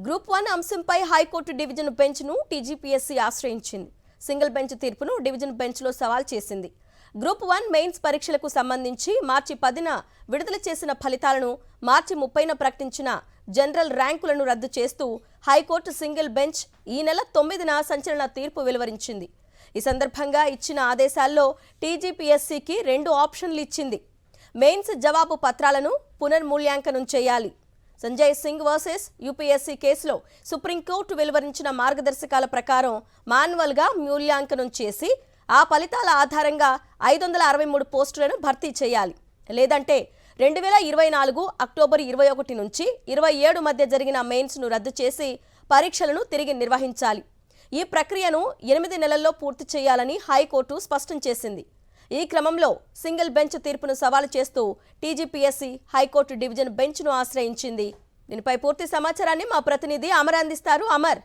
Group 1 అంశంపై high court division బెంచ్ను TGPSC ఆశ్రయించింది. సింగిల్ బెంచ్ తీర్పును డివిజన్ బెంచ్లో సవాల్ చేసింది. గ్రూప్ 1 మెయిన్స్ పరీక్షలకు సంబంధించి మార్చి 10న విడుదల చేసిన ఫలితాలను మార్చి 30న ప్రకటించిన జనరల్ ర్యాంకులను రద్దు చేస్తూ హైకోర్టు సింగిల్ బెంచ్ ఈ నెల 9న సంచలన తీర్పు వెలువరించింది. ఈ సందర్భంగా ఇచ్చిన ఆదేశాల్లో టీజీపీఎస్సీకి 2 ఆప్షన్లు ఇచ్చింది. మెయిన్స్ జవాబు పత్రాలను పునర్మూల్యాంకనం చేయాలి. సంజయ్ సింగ్ వర్సెస్ యూపీఎస్సీ కేసులో సుప్రీంకోర్టు వెలువరించిన మార్గదర్శకాల ప్రకారం మాన్యువల్గా మూల్యాంకనం చేసి ఆ ఫలితాల ఆధారంగా 563 పోస్టులను భర్తీ చేయాలి. లేదంటే 2024 అక్టోబర్ 21 నుంచి 27 మధ్య జరిగిన మెయిన్స్ను రద్దు చేసి పరీక్షలను తిరిగి నిర్వహించాలి. ఈ ప్రక్రియను 8 నెలల్లో పూర్తి చేయాలని హైకోర్టు స్పష్టం చేసింది. ఈ క్రమంలో సింగిల్ బెంచ్ తీర్పును సవాలు చేస్తూ టీజీపీఎస్సీ హైకోర్టు డివిజన్ బెంచ్ను ఆశ్రయించింది. దీనిపై పూర్తి సమాచారాన్ని మా ప్రతినిధి అమర్ అందిస్తారు. అమర్,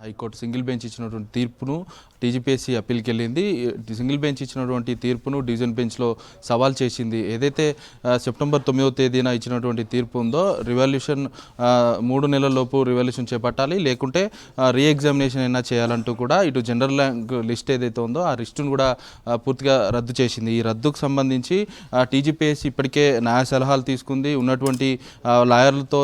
హైకోర్టు సింగిల్ బెంచ్ ఇచ్చినటువంటి తీర్పును టీజీపీఎస్సీ అప్పీల్కి వెళ్ళింది. సింగిల్ బెంచ్ ఇచ్చినటువంటి తీర్పును డివిజన్ బెంచ్లో సవాల్ చేసింది. ఏదైతే సెప్టెంబర్ 9వ తేదీన ఇచ్చినటువంటి తీర్పు ఉందో రివాల్యూషన్ 3 నెలల్లోపు రివాల్యూషన్ చేపట్టాలి, లేకుంటే రీఎగ్జామినేషన్ అయినా చేయాలంటూ కూడా ఇటు జనరల్ ర్యాంక్ లిస్ట్ ఏదైతే ఉందో ఆ లిస్టును కూడా పూర్తిగా రద్దు చేసింది. ఈ రద్దుకు సంబంధించి టీజీపీఎస్సీ ఇప్పటికే న్యాయ సలహాలు తీసుకుంది, ఉన్నటువంటి లాయర్లతో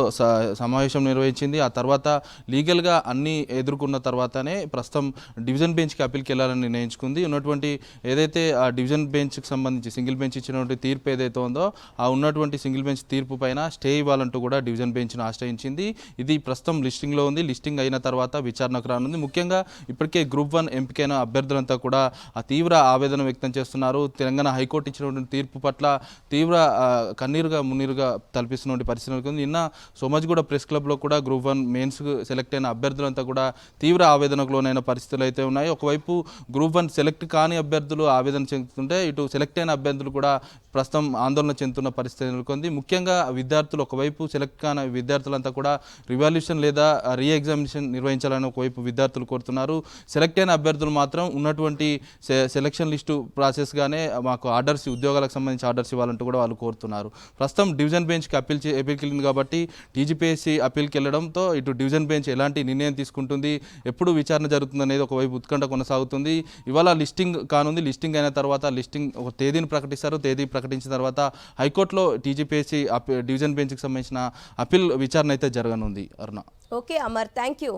సమావేశం నిర్వహించింది. ఆ తర్వాత లీగల్గా అన్ని ఎదుర్కొన్న తర్వాతనే ప్రస్తుతం డివిజన్ బెంచ్కి అప్పీల్కి వెళ్ళాలని నిర్ణయించుకుంది. ఉన్నటువంటి ఏదైతే ఆ డివిజన్ బెంచ్కి సంబంధించి సింగిల్ బెంచ్ ఇచ్చినటువంటి తీర్పు ఏదైతే ఉందో ఆ ఉన్నటువంటి సింగిల్ బెంచ్ తీర్పు పైన స్టే ఇవ్వాలంటూ కూడా డివిజన్ బెంచ్ను ఆశ్రయించింది. ఇది ప్రస్తుతం లిస్టింగ్లో ఉంది. లిస్టింగ్ అయిన తర్వాత విచారణకు రానుంది. ముఖ్యంగా ఇప్పటికే గ్రూప్ 1 ఎంపికైన అభ్యర్థులంతా కూడా ఆ తీవ్ర ఆవేదన వ్యక్తం చేస్తున్నారు. తెలంగాణ హైకోర్టు ఇచ్చినటువంటి తీర్పు పట్ల తీవ్ర కన్నీరుగా మున్నీరుగా తలపిస్తున్నటువంటి పరిస్థితి ఉంది. నిన్న సోమాజిగూడ ప్రెస్ క్లబ్లో కూడా గ్రూప్ 1 మెయిన్స్ సెలెక్ట్ అయిన అభ్యర్థులంతా కూడా తీవ్ర ఆవేదనకు లోనైన పరిస్థితులు అయితే ఉన్నాయి. ఒకవైపు గ్రూప్ 1 సెలెక్ట్ కాని అభ్యర్థులు ఆవేదన చెందుతుంటే ఇటు సెలెక్ట్ అయిన అభ్యర్థులు కూడా ప్రస్తుతం ఆందోళన చెందుతున్న పరిస్థితి నెలకొంది. ముఖ్యంగా విద్యార్థులు ఒకవైపు సెలెక్ట్ కాని విద్యార్థులంతా కూడా రివాల్యూషన్ లేదా రీఎగ్జామినేషన్ నిర్వహించాలని ఒకవైపు విద్యార్థులు కోరుతున్నారు. సెలెక్ట్ అయిన అభ్యర్థులు మాత్రం ఉన్నటువంటి సెలక్షన్ లిస్టు ప్రాసెస్గానే మాకు ఆర్డర్స్, ఉద్యోగాలకు సంబంధించి ఆర్డర్స్ ఇవ్వాలంటూ కూడా వాళ్ళు కోరుతున్నారు. ప్రస్తుతం డివిజన్ బెంచ్కి అప్పీల్కి వెళ్ళింది కాబట్టి టీజీపీఎస్సీ అప్పీల్కి వెళ్ళడంతో ఇటు డివిజన్ బెంచ్ ఎలాంటి నిర్ణయం తీసుకుంటుంది, ఎప్పుడు విచారణ జరుగుతుంది అనేది ఒకవైపు ఉత్కంఠ కొనసాగుతుంది. ఇవాళ లిస్టింగ్ కానుంది. లిస్టింగ్ అయిన తర్వాత లిస్టింగ్ ఒక తేదీని ప్రకటిస్తారు. తేదీ ప్రకటించిన తర్వాత హైకోర్టులో టీజీపీఎస్సీ డివిజన్ బెంచ్కి సంబంధించిన అప్పీల్ విచారణ అయితే జరగనుంది. Aruna. Okay Amar, thank you.